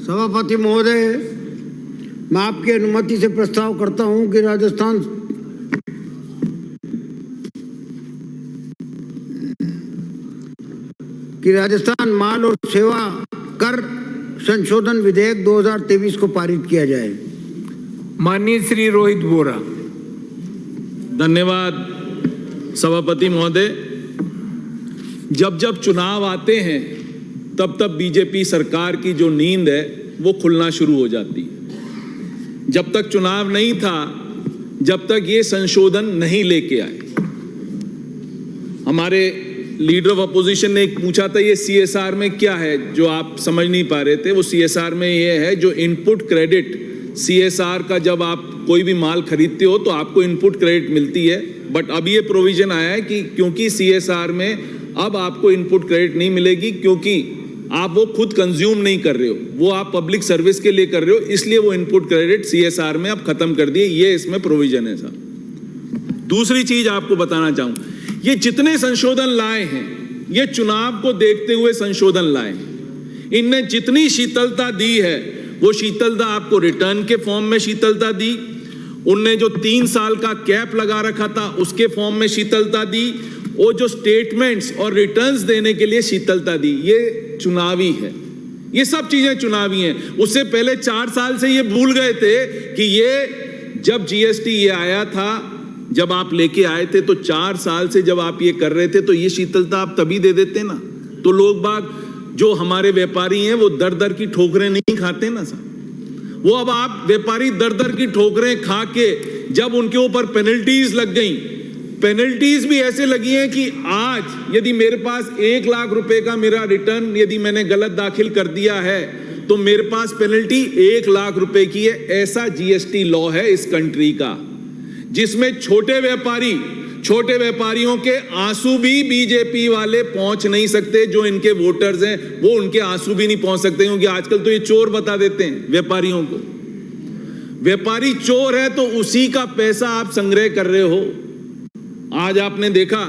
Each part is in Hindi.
सभापति महोदय, मैं आपकी अनुमति से प्रस्ताव करता हूं कि राजस्थान माल और सेवा कर संशोधन विधेयक 2023 को पारित किया जाए। माननीय श्री रोहित बोरा। धन्यवाद सभापति महोदय। जब जब चुनाव आते हैं तब तब बीजेपी सरकार की जो नींद है वो खुलना शुरू हो जाती है। जब तक चुनाव नहीं था, जब तक ये संशोधन नहीं लेके आए, हमारे लीडर ऑफ अपोजिशन ने एक पूछा था ये सीएसआर में क्या है जो आप समझ नहीं पा रहे थे। वो सीएसआर में ये है जो इनपुट क्रेडिट सीएसआर का, जब आप कोई भी माल खरीदते हो तो आपको इनपुट क्रेडिट मिलती है। बट अब ये प्रोविजन आया है कि क्योंकि सीएसआर में अब आपको इनपुट क्रेडिट नहीं मिलेगी, क्योंकि आप वो खुद कंज्यूम नहीं कर रहे हो, वो आप पब्लिक सर्विस के लिए कर रहे हो, इसलिए वो इनपुट क्रेडिट सीएसआर में अब खत्म कर दिए। ये इसमें प्रोविजन है साहब। दूसरी चीज आपको बताना चाहूं, ये जितने संशोधन लाए हैं ये चुनाव को देखते हुए संशोधन लाए। इनने जितनी शीतलता दी है वो शीतलता आपको रिटर्न के फॉर्म में शीतलता दी, उनने जो 3 साल का कैप लगा रखा था उसके फॉर्म में शीतलता दी, वो जो स्टेटमेंट्स और रिटर्न्स देने के लिए शीतलता दी। ये चुनावी है, ये सब चीजें चुनावी हैं। उससे पहले 4 साल से ये भूल गए थे कि ये जब जीएसटी ये आया था, जब आप लेके आए थे तो 4 साल से जब आप ये कर रहे थे तो ये शीतलता आप तभी दे देते ना, तो लोग बाग जो हमारे व्यापारी हैं वो दर दर की ठोकरें नहीं खाते ना साहब। वो अब आप व्यापारी दर दर की ठोकरें खा के जब उनके ऊपर पेनल्टीज लग गई, पेनल्टीज भी ऐसे लगी हैं कि आज यदि मेरे पास 1 लाख रुपए का मेरा रिटर्न यदि मैंने गलत दाखिल कर दिया है तो मेरे पास पेनल्टी 1 लाख रुपए की है। ऐसा जीएसटी लॉ है इस कंट्री का, जिसमें छोटे व्यापारियों के आंसू भी बीजेपी वाले पहुंच नहीं सकते। जो इनके वोटर्स हैं वो उनके आंसू भी नहीं पहुंच सकते, क्योंकि आजकल तो ये चोर बता देते हैं व्यापारियों को। व्यापारी चोर है तो उसी का पैसा आप संग्रह कर रहे हो। आज आपने देखा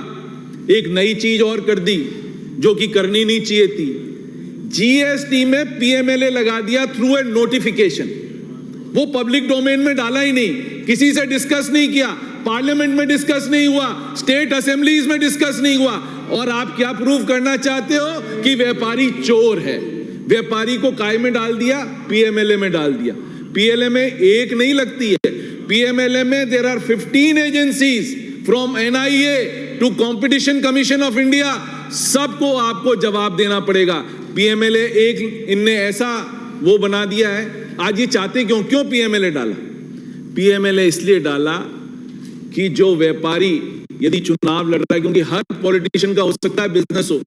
एक नई चीज और कर दी जो कि करनी नहीं चाहिए थी। जीएसटी में पीएमएलए लगा दिया थ्रू ए नोटिफिकेशन। वो पब्लिक डोमेन में डाला ही नहीं, किसी से डिस्कस नहीं किया, पार्लियामेंट में डिस्कस नहीं हुआ, स्टेट असेंबलीज में डिस्कस नहीं हुआ। और आप क्या प्रूव करना चाहते हो कि व्यापारी चोर है। व्यापारी को काय में डाल दिया, पीएमएलए में डाल दिया। पीएलए में एक नहीं लगती है, पीएमएलए में there are 15 agencies from NIA to Competition Commission of India, सबको आपको जवाब देना पड़ेगा। पीएमएलए एक इनने ऐसा वो बना दिया है। आज ये चाहते क्यों पीएमएलए डाला? पीएमएलए इसलिए डाला कि जो व्यापारी यदि चुनाव लड़ रहा है, क्योंकि हर पॉलिटिशियन का हो सकता है बिजनेस हो,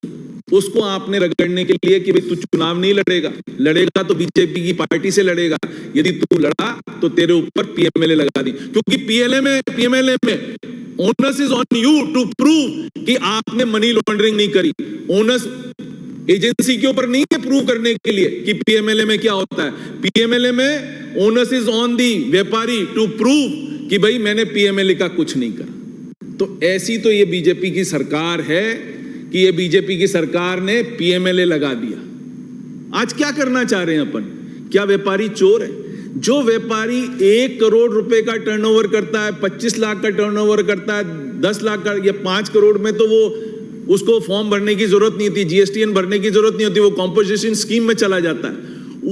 उसको आपने रगड़ने के लिए कि भाई तू चुनाव नहीं लड़ेगा तो बीजेपी की पार्टी से लड़ेगा, यदि तू लड़ा तो तेरे ऊपर पीएमएलए लगा दी। क्योंकि पीएमएलए में onus is on you to prove कि आपने मनी लॉन्ड्रिंग नहीं करी। ओनस एजेंसी के ऊपर नहीं है प्रूव करने के लिए कि पीएमएलए में क्या होता है। पीएमएलए में ओनस इज ऑन दी व्यापारी टू प्रूव कि भाई मैंने पीएमएलए का कुछ नहीं करा। तो ऐसी तो ये बीजेपी की सरकार है कि ये बीजेपी की सरकार ने पीएमएलए लगा दिया। आज क्या करना चाह रहे हैं अपन? क्या व्यापारी चोर है? जो व्यापारी 1 करोड़ रुपए का टर्नओवर करता है, 25 लाख का टर्नओवर करता है, 10 लाख का या 5 करोड़ में, तो वो उसको फॉर्म भरने की जरूरत नहीं होती, जीएसटीएन भरने की जरूरत नहीं होती, वो कॉम्पोजिशन स्कीम में चला जाता है।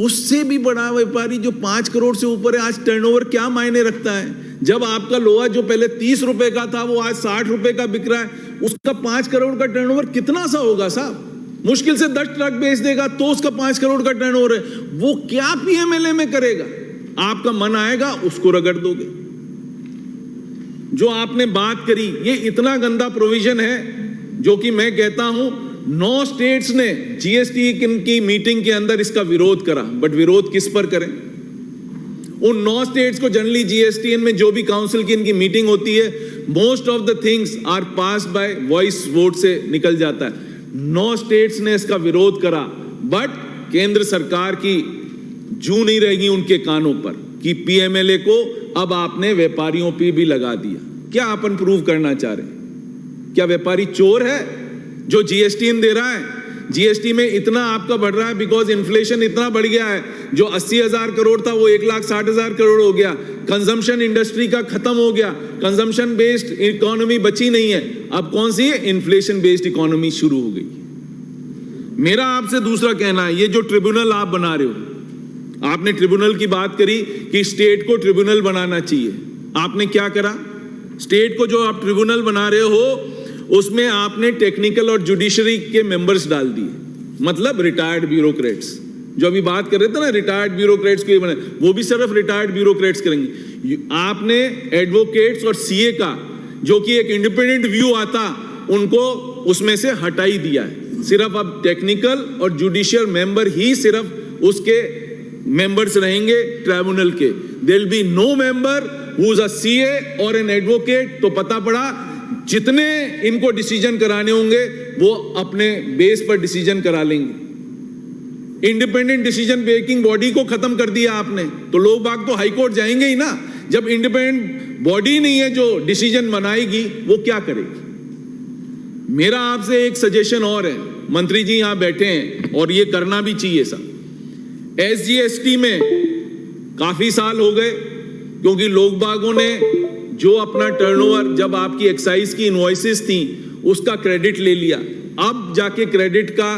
उससे भी बड़ा व्यापारी जो 5 करोड़ से ऊपर है, आज टर्नओवर क्या मायने रखता है? जब आपका लोहा जो पहले 30 रुपए का था वो आज 60 रुपए का बिक रहा है, उसका 5 करोड़ का टर्नओवर कितना सा होगा साहब? मुश्किल से 10 ट्रक बेच देगा तो उसका 5 करोड़ का टर्नओवर है। वो क्या पीएमएलए में करेगा? आपका मन आएगा उसको रगड़ दोगे। जो आपने बात करी, ये इतना गंदा प्रोविजन है जो कि मैं कहता हूं 9 स्टेट्स ने जीएसटी की मीटिंग के अंदर इसका विरोध करा। बट विरोध किस पर करें? उन 9 स्टेट्स को जनरली जीएसटीएन में जो भी काउंसिल की इनकी मीटिंग होती है, most of the things are passed by voice vote से निकल जाता है। 9 स्टेट्स ने इसका विरोध करा, बट केंद्र सरकार की जू नहीं रहेगी उनके कानों पर कि पीएमएलए को अब आपने व्यापारियों पे भी लगा दिया। क्या अपन प्रूव करना चाह रहे हैं? क्या व्यापारी चोर है जो जीएसटीएन दे रहा है? जीएसटी में इतना आपका बढ़ रहा है बिकॉज इन्फ्लेशन इतना बढ़ गया है, जो 80,000 करोड़ था वो 1,60,000 करोड़ हो गया। कंजम्पशन इंडस्ट्री का खत्म हो गया, कंजम्पशन बेस्ड इकोनॉमी बची नहीं है। अब कौन सी है? इन्फ्लेशन बेस्ड इकोनॉमी शुरू हो गई। मेरा आपसे दूसरा कहना है, ये जो ट्रिब्यूनल आप बना रहे हो, आपने ट्रिब्यूनल की बात करी कि स्टेट को ट्रिब्यूनल बनाना चाहिए। आपने क्या करा? स्टेट को जो आप ट्रिब्यूनल बना रहे हो उसमें आपने टेक्निकल और जुडिशरी के मेंबर्स डाल दिए, मतलब रिटायर्ड ब्यूरोक्रेट्स। जो अभी बात कर रहे थे ना रिटायर्ड ब्यूरोक्रेट्स को बने, वो भी सिर्फ रिटायर्ड ब्यूरोक्रेट्स करेंगे। आपने एडवोकेट्स और सीए का जो कि एक इंडिपेंडेंट व्यू आता, उनको उसमें से हटा ही दिया है। सिर्फ अब टेक्निकल और जुडिशियल मेंबर ही सिर्फ उसके मेंबर्स रहेंगे ट्राइब्यूनल के। There will be no member who is a CA और एन एडवोकेट। तो पता पड़ा जितने इनको डिसीजन कराने होंगे वो अपने बेस पर डिसीजन करा लेंगे। इंडिपेंडेंट डिसीजन मेकिंग बॉडी को खत्म कर दिया आपने, तो लोग बाग तो हाई कोर्ट जाएंगे ही ना। जब इंडिपेंडेंट बॉडी नहीं है जो डिसीजन बनाएगी, वो क्या करेगी? मेरा आपसे एक सजेशन और है, मंत्री जी यहां बैठे हैं और ये करना भी चाहिए सब। एसजीएसटी में काफी साल हो गए, क्योंकि लोग बागों ने जो अपना टर्नओवर, जब आपकी एक्साइज की इनवॉइसेस थी उसका क्रेडिट ले लिया। अब जाके क्रेडिट का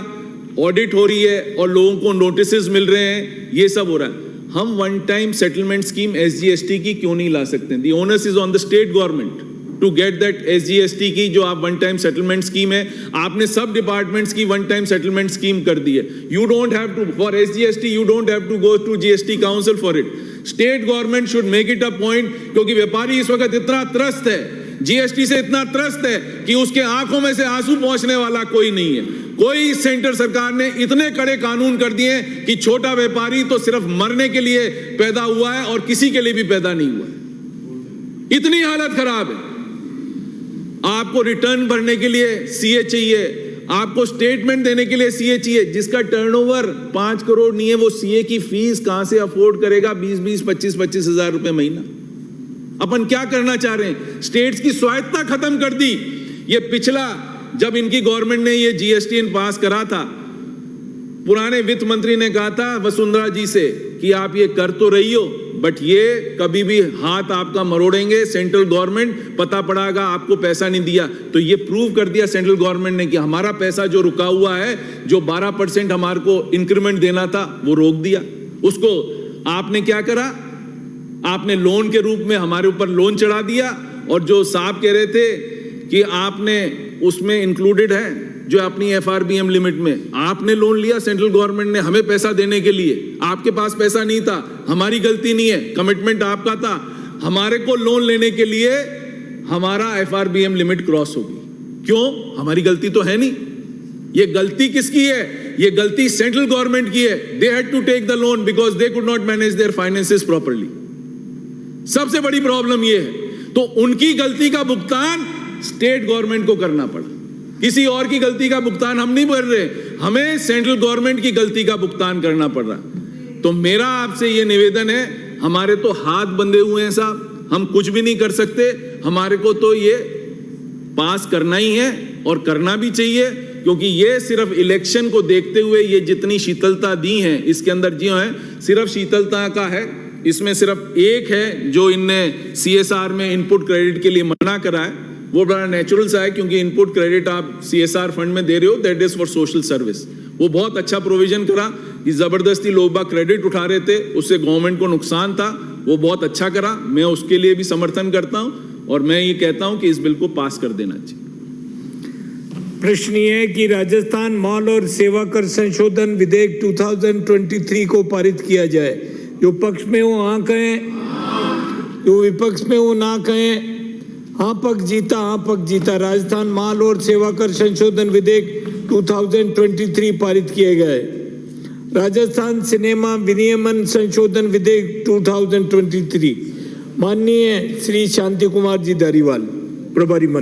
ऑडिट हो रही है और लोगों को नोटिसेस मिल रहे हैं, ये सब हो रहा है। हम one time settlement scheme SGST की क्यों नहीं ला सकते? The onus is on the state government to get that SGST की जो आप वन टाइम सेटलमेंट स्कीम है, आपने सब डिपार्टमेंट्स की वन टाइम सेटलमेंट स्कीम कर दी है। You don't have to for SGST, you don't have to go to GST council for it. State government should make it a point, क्योंकि व्यापारी इस वक्त इतना त्रस्त है, जीएसटी से इतना त्रस्त है कि उसके आंखों में से आंसू पहुंचने वाला कोई नहीं है। कोई सेंटर सरकार ने इतने कड़े कानून कर दिए कि छोटा व्यापारी तो सिर्फ मरने के लिए पैदा हुआ है और किसी के लिए भी पैदा नहीं हुआ है। इतनी हालत खराब है। आपको रिटर्न भरने के लिए सीए चाहिए, आपको स्टेटमेंट देने के लिए सीए चाहिए। जिसका टर्नओवर 5 करोड़ नहीं है, वो सीए की फीस कहां से अफोर्ड करेगा? 20-20, 25-25 हजार रुपए महीना। अपन क्या करना चाह रहे हैं? स्टेट्स की स्वायत्तता खत्म कर दी। ये पिछला, जब इनकी गवर्नमेंट ने ये जीएसटी पास करा था, पुराने वित्त मंत्री ने कहा था वसुंधरा जी से कि आप ये कर तो रही हो, बट ये कभी भी हाथ आपका मरोड़ेंगे सेंट्रल गवर्नमेंट, पता पड़ागा आपको पैसा नहीं दिया। तो ये प्रूव कर दिया सेंट्रल गवर्नमेंट ने कि हमारा पैसा जो रुका हुआ है, जो 12% हमारे को इंक्रीमेंट देना था, वो रोक दिया। उसको आपने क्या करा? आपने लोन के रूप में हमारे ऊपर लोन चढ़ा दिया, और जो साहब कह रहे थे कि आपने उसमें इंक्लूडेड है जो अपनी एफआरबीएम लिमिट में, आपने लोन लिया सेंट्रल गवर्नमेंट ने हमें पैसा देने के लिए। आपके पास पैसा नहीं था, हमारी गलती नहीं है, कमिटमेंट आपका था। हमारे को लोन लेने के लिए हमारा एफआरबीएम लिमिट क्रॉस होगी। क्यों? हमारी गलती तो है नहीं। ये गलती किसकी है? ये गलती सेंट्रल गवर्नमेंट की है। They had to take the loan because they could not manage their finances properly. सबसे बड़ी प्रॉब्लम ये है। तो उनकी गलती का भुगतान स्टेट गवर्नमेंट को करना पड़ा। किसी और की गलती का भुगतान हम नहीं कर रहे, हमें सेंट्रल गवर्नमेंट की गलती का भुगतान करना पड़ रहा। तो मेरा आपसे ये निवेदन है, हमारे तो हाथ बंधे हुए हैं साहब, हम कुछ भी नहीं कर सकते। हमारे को तो ये पास करना ही है और करना भी चाहिए, क्योंकि ये सिर्फ इलेक्शन को देखते हुए ये जितनी शीतलता दी है, इसके अंदर जो है सिर्फ शीतलता का है। इसमें सिर्फ एक है जो इनने सीएसआर में इनपुट क्रेडिट के लिए मना करा है, वो बड़ा नेचुरल सा है, क्योंकि इनपुट क्रेडिट आप सीएसआर फंड में दे रहे हो, that is for social service. वो बहुत अच्छा प्रोविजन करा कि जबरदस्ती लोग बाग क्रेडिट उठा रहे थे, उससे गवर्नमेंट को नुकसान था, वो बहुत अच्छा करा। मैं उसके लिए भी समर्थन करता हूं और मैं ये कहता हूं कि इस बिल को पास कर देना चाहिए। प्रश्न ये है कि राजस्थान माल और सेवा कर संशोधन विधेयक 2023 को पारित किया जाए। जो पक्ष में हो हाँ कहें, जो विपक्ष में हो ना कहें। हाँ पक्ष जीता, हाँ पक्ष जीता। राजस्थान माल और सेवा कर संशोधन विधेयक 2023 पारित किए गए। राजस्थान सिनेमा विनियमन संशोधन विधेयक 2023। माननीय श्री शांति कुमार जी धारीवाल, प्रभारी मंत्री।